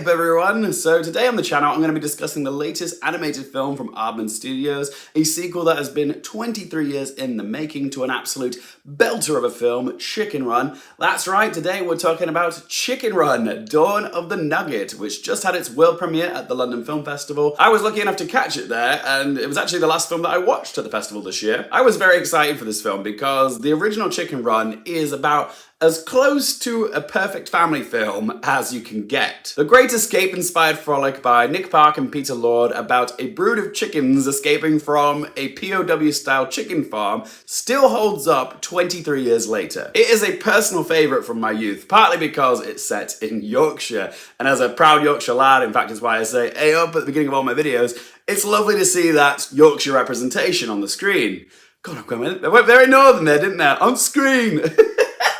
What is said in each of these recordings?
up everyone? So today on the channel I'm going to be discussing the latest animated film from Aardman Studios, a sequel that has been 23 years in the making to an absolute belter of a film, Chicken Run. That's right, today we're talking about Chicken Run, Dawn of the Nugget, which just had its world premiere at the London Film Festival. I was lucky enough to catch it there, and it was actually the last film that I watched at the festival this year. I was very excited for this film because the original Chicken Run is about as close to a perfect family film as you can get. The Great Escape-inspired frolic by Nick Park and Peter Lord about a brood of chickens escaping from a POW-style chicken farm still holds up 23 years later. It is a personal favourite from my youth, partly because it's set in Yorkshire, and as a proud Yorkshire lad, in fact it's why I say "hey up" at the beginning of all my videos, it's lovely to see that Yorkshire representation on the screen. God, I went very northern there, didn't I? On screen!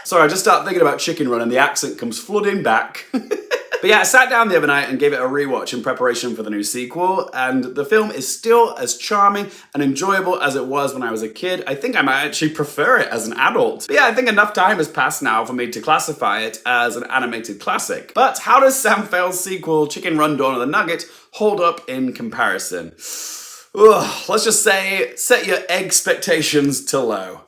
Sorry, I just started thinking about Chicken Run and the accent comes flooding back. But yeah, I sat down the other night and gave it a rewatch in preparation for the new sequel, and the film is still as charming and enjoyable as it was when I was a kid. I think I might actually prefer it as an adult. But yeah, I think enough time has passed now for me to classify it as an animated classic. But how does Sam Fell's sequel, Chicken Run, Dawn of the Nugget, hold up in comparison? Ugh, let's just say, set your expectations to low.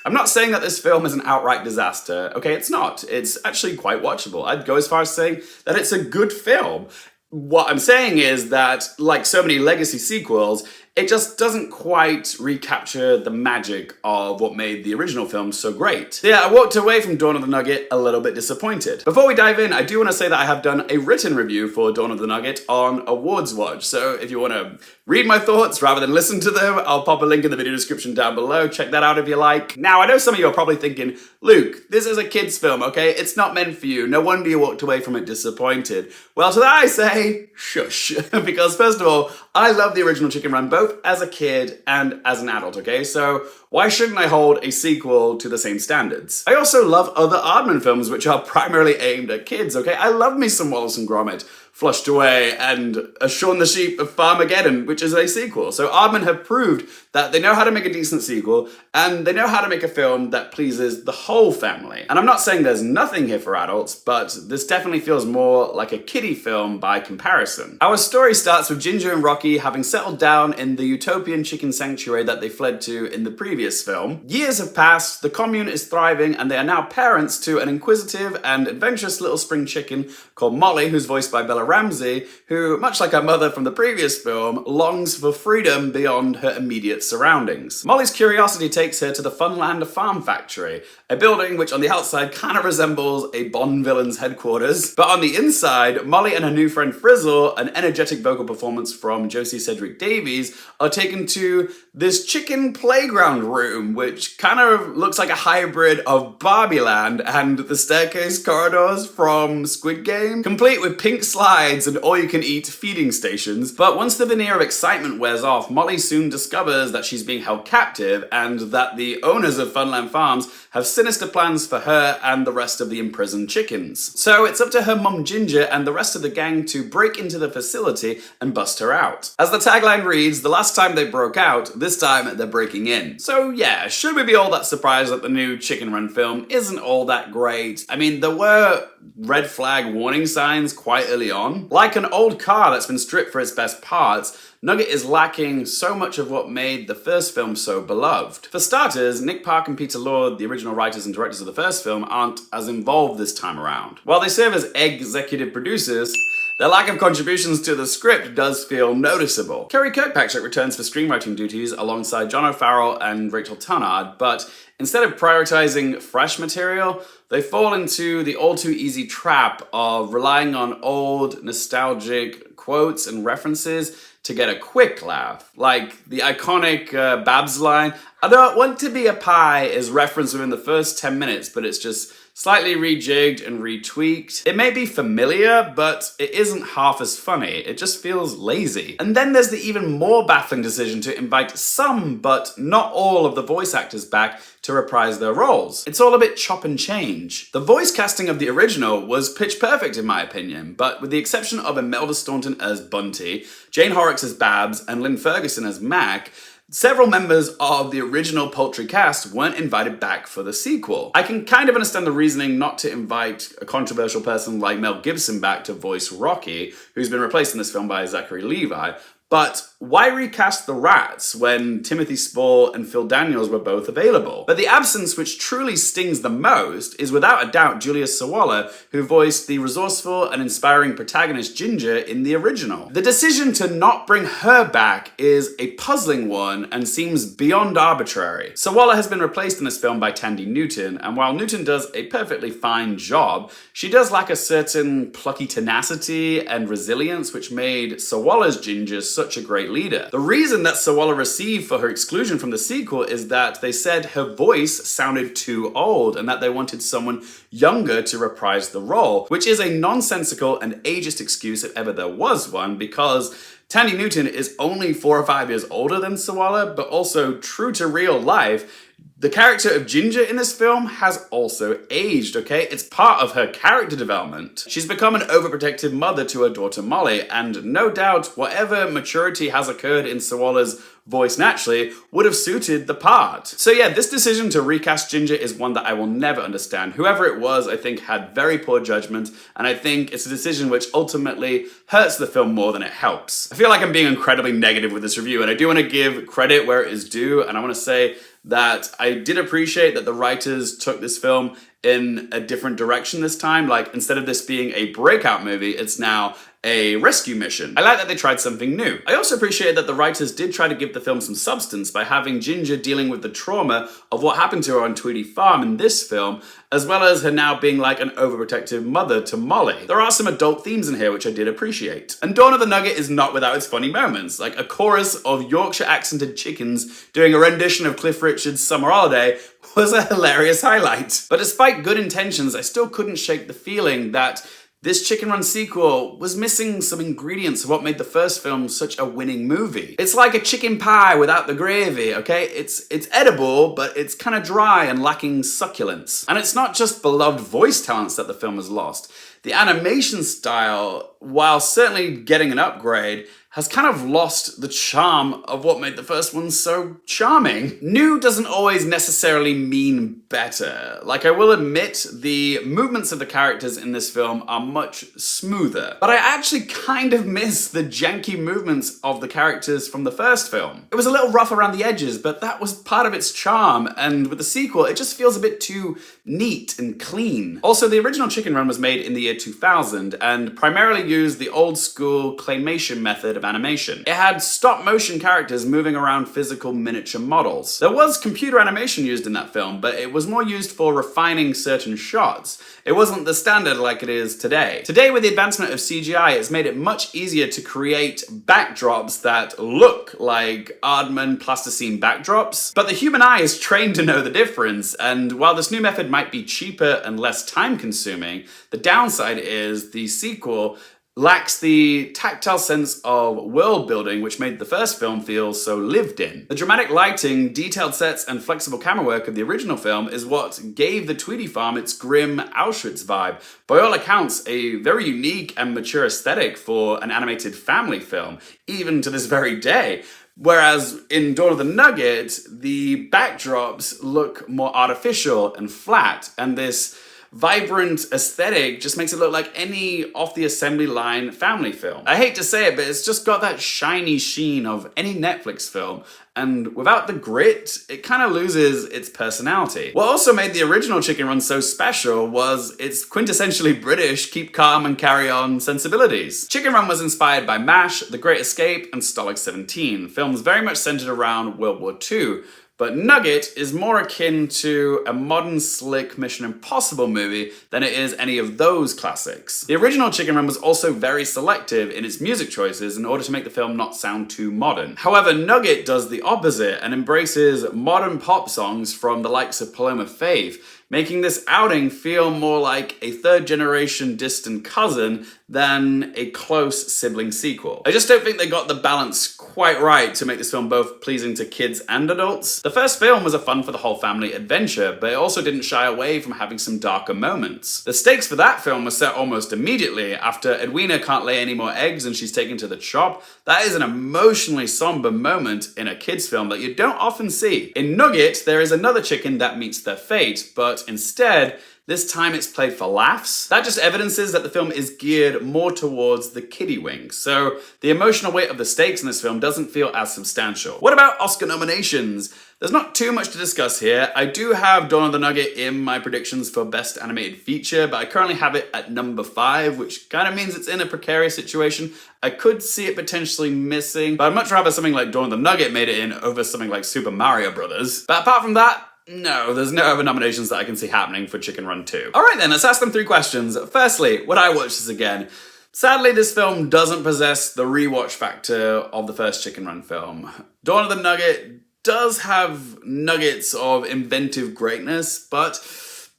I'm not saying that this film is an outright disaster. Okay, it's not. It's actually quite watchable. I'd go as far as saying that it's a good film. What I'm saying is that, like so many legacy sequels, it just doesn't quite recapture the magic of what made the original film so great. So yeah, I walked away from Dawn of the Nugget a little bit disappointed. Before we dive in, I do want to say that I have done a written review for Dawn of the Nugget on Awards Watch, so if you want to read my thoughts rather than listen to them, I'll pop a link in the video description down below. Check that out if you like. Now, I know some of you are probably thinking, Luke, this is a kid's film, okay? It's not meant for you. No wonder you walked away from it disappointed. Well, to that I say, shush. Because first of all, I love the original Chicken Run both as a kid and as an adult, okay? So why shouldn't I hold a sequel to the same standards? I also love other Aardman films which are primarily aimed at kids, okay? I love me some Wallace and Gromit, Flushed Away, and A Shaun the Sheep of Farmageddon, which is a sequel. So Aardman have proved that they know how to make a decent sequel, and they know how to make a film that pleases the whole family. And I'm not saying there's nothing here for adults, but this definitely feels more like a kiddie film by comparison. Our story starts with Ginger and Rocky having settled down in the utopian chicken sanctuary that they fled to in the previous film. Years have passed, the commune is thriving, and they are now parents to an inquisitive and adventurous little spring chicken called Molly, who's voiced by Bella Ramsey, who, much like her mother from the previous film, longs for freedom beyond her immediate surroundings. Molly's curiosity takes her to the Funland Farm Factory, a building which on the outside kind of resembles a Bond villain's headquarters, but on the inside, Molly and her new friend Frizzle, an energetic vocal performance from Josie Cedric Davies, are taken to this chicken playground room, which kind of looks like a hybrid of Barbie Land and the staircase corridors from Squid Game, complete with pink slides and all-you-can-eat feeding stations. But once the veneer of excitement wears off, Molly soon discovers that she's being held captive and that the owners of Funland Farms have sinister plans for her and the rest of the imprisoned chickens. So it's up to her mum Ginger and the rest of the gang to break into the facility and bust her out. As the tagline reads, the last time they broke out, this time they're breaking in. So yeah, should we be all that surprised that the new Chicken Run film isn't all that great? I mean, there were red flag warning signs quite early on. Like an old car that's been stripped for its best parts, Nugget is lacking so much of what made the first film so beloved. For starters, Nick Park and Peter Lord, the original writers and directors of the first film, aren't as involved this time around. While they serve as executive producers, their lack of contributions to the script does feel noticeable. Kerry Kirkpatrick returns for screenwriting duties alongside John O'Farrell and Rachel Tunnard, but instead of prioritizing fresh material, they fall into the all-too-easy trap of relying on old, nostalgic quotes and references to get a quick laugh. Like the iconic Babs line, "I don't want to be a pie," is referenced within the first 10 minutes, but it's just slightly rejigged and retweaked. It may be familiar, but it isn't half as funny. It just feels lazy. And then there's the even more baffling decision to invite some, but not all, of the voice actors back to reprise their roles. It's all a bit chop and change. The voice casting of the original was pitch perfect in my opinion, but with the exception of Imelda Staunton as Bunty, Jane Horrocks as Babs, and Lynn Ferguson as Mac, several members of the original Poultry cast weren't invited back for the sequel. I can kind of understand the reasoning not to invite a controversial person like Mel Gibson back to voice Rocky, who's been replaced in this film by Zachary Levi, but why recast the rats when Timothy Spall and Phil Daniels were both available? But the absence which truly stings the most is without a doubt Julia Sawalha, who voiced the resourceful and inspiring protagonist Ginger in the original. The decision to not bring her back is a puzzling one and seems beyond arbitrary. Sawalha has been replaced in this film by Thandie Newton, and while Newton does a perfectly fine job, she does lack a certain plucky tenacity and resilience which made Sawalha's Ginger such a great leader. The reason that Sawalha received for her exclusion from the sequel is that they said her voice sounded too old and that they wanted someone younger to reprise the role, which is a nonsensical and ageist excuse if ever there was one, because Thandie Newton is only 4 or 5 years older than Sawalha, but also true to real life, the character of Ginger in this film has also aged, okay? It's part of her character development. She's become an overprotective mother to her daughter Molly, and no doubt whatever maturity has occurred in Sawalha's voice naturally would have suited the part. So yeah, this decision to recast Ginger is one that I will never understand. Whoever it was, I think, had very poor judgment, and I think it's a decision which ultimately hurts the film more than it helps. I feel like I'm being incredibly negative with this review, and I do want to give credit where it is due, and I want to say that I did appreciate that the writers took this film in a different direction this time. Like, instead of this being a breakout movie, it's now a rescue mission. I like that they tried something new. I also appreciate that the writers did try to give the film some substance by having Ginger dealing with the trauma of what happened to her on Tweedy Farm in this film, as well as her now being like an overprotective mother to Molly. There are some adult themes in here which I did appreciate. And Dawn of the Nugget is not without its funny moments, like a chorus of Yorkshire accented chickens doing a rendition of Cliff Richard's Summer Holiday was a hilarious highlight. But despite good intentions, I still couldn't shake the feeling that this Chicken Run sequel was missing some ingredients of what made the first film such a winning movie. It's like a chicken pie without the gravy, okay? It's edible, but it's kind of dry and lacking succulence. And it's not just beloved voice talents that the film has lost. The animation style, while certainly getting an upgrade, has kind of lost the charm of what made the first one so charming. New doesn't always necessarily mean better. Like, I will admit, the movements of the characters in this film are much smoother, but I actually kind of miss the janky movements of the characters from the first film. It was a little rough around the edges, but that was part of its charm, and with the sequel, it just feels a bit too neat and clean. Also, the original Chicken Run was made in the year 2000 and primarily used the old school claymation method of animation. It had stop motion characters moving around physical miniature models. There was computer animation used in that film, but it was more used for refining certain shots. It wasn't the standard like it is today. Today, with the advancement of CGI, it's made it much easier to create backdrops that look like Aardman plasticine backdrops, but the human eye is trained to know the difference, and while this new method might be cheaper and less time-consuming, the downside is the sequel lacks the tactile sense of world building which made the first film feel so lived in. The dramatic lighting, detailed sets, and flexible camera work of the original film is what gave the Tweedy Farm its grim Auschwitz vibe. By all accounts, a very unique and mature aesthetic for an animated family film, even to this very day. Whereas in Dawn of the Nugget, the backdrops look more artificial and flat, and this vibrant aesthetic just makes it look like any off the assembly line family film. I hate to say it, but it's just got that shiny sheen of any Netflix film, and without the grit, it kind of loses its personality. What also made the original Chicken Run so special was its quintessentially British keep calm and carry on sensibilities. Chicken Run was inspired by MASH, The Great Escape, and Stalag 17, films very much centered around World War II, but Nugget is more akin to a modern, slick Mission Impossible movie than it is any of those classics. The original Chicken Run was also very selective in its music choices in order to make the film not sound too modern. However, Nugget does the opposite and embraces modern pop songs from the likes of Paloma Faith, making this outing feel more like a third-generation distant cousin than a close sibling sequel. I just don't think they got the balance quite right to make this film both pleasing to kids and adults. The first film was a fun for the whole family adventure, but it also didn't shy away from having some darker moments. The stakes for that film were set almost immediately after Edwina can't lay any more eggs and she's taken to the shop. That is an emotionally somber moment in a kids film that you don't often see. In Nugget, there is another chicken that meets their fate, but instead, this time it's played for laughs. That just evidences that the film is geared more towards the kiddie wing, so the emotional weight of the stakes in this film doesn't feel as substantial. What about Oscar nominations? There's not too much to discuss here. I do have Dawn of the Nugget in my predictions for Best Animated Feature, but I currently have it at number 5, which kind of means it's in a precarious situation. I could see it potentially missing, but I'd much rather something like Dawn of the Nugget made it in over something like Super Mario Brothers. But apart from that, no, there's no other nominations that I can see happening for Chicken Run 2. Alright then, let's ask them 3 questions. Firstly, would I watch this again? Sadly, this film doesn't possess the rewatch factor of the first Chicken Run film. Dawn of the Nugget does have nuggets of inventive greatness, but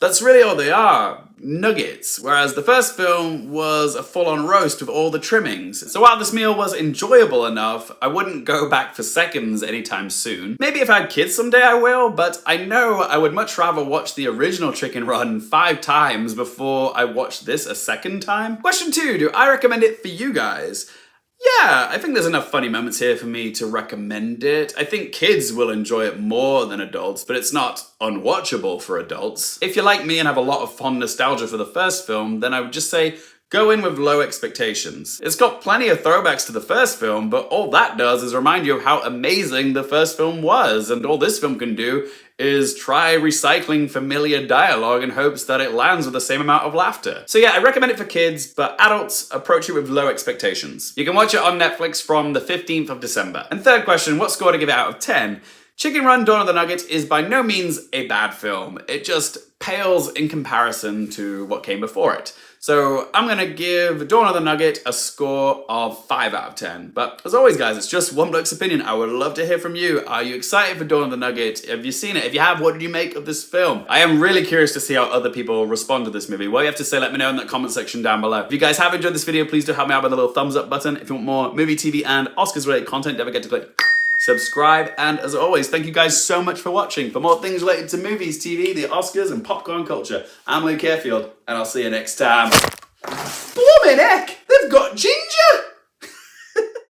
that's really all they are, nuggets, whereas the first film was a full-on roast with all the trimmings. So while this meal was enjoyable enough, I wouldn't go back for seconds anytime soon. Maybe if I had kids someday I will, but I know I would much rather watch the original Chicken Run 5 times before I watch this a second time. Question 2, do I recommend it for you guys? Yeah, I think there's enough funny moments here for me to recommend it. I think kids will enjoy it more than adults, but it's not unwatchable for adults. If you're like me and have a lot of fond nostalgia for the first film, then I would just say go in with low expectations. It's got plenty of throwbacks to the first film, but all that does is remind you of how amazing the first film was, and all this film can do is try recycling familiar dialogue in hopes that it lands with the same amount of laughter. So yeah, I recommend it for kids, but adults, approach it with low expectations. You can watch it on Netflix from the 15th of December. And third question, what score to give it out of 10? Chicken Run Dawn of the Nugget is by no means a bad film. It just pales in comparison to what came before it. So I'm gonna give Dawn of the Nugget a score of 5 out of 10. But as always guys, it's just one bloke's opinion. I would love to hear from you. Are you excited for Dawn of the Nugget? Have you seen it? If you have, what did you make of this film? I am really curious to see how other people respond to this movie. What you have to say, let me know in the comment section down below. If you guys have enjoyed this video, please do help me out with a little thumbs up button. If you want more movie, TV, and Oscars related content, don't forget to click subscribe, and as always, thank you guys so much for watching. For more things related to movies, TV, the Oscars, and popcorn culture, I'm Luke Carefield, and I'll see you next time. Blooming heck, they've got ginger!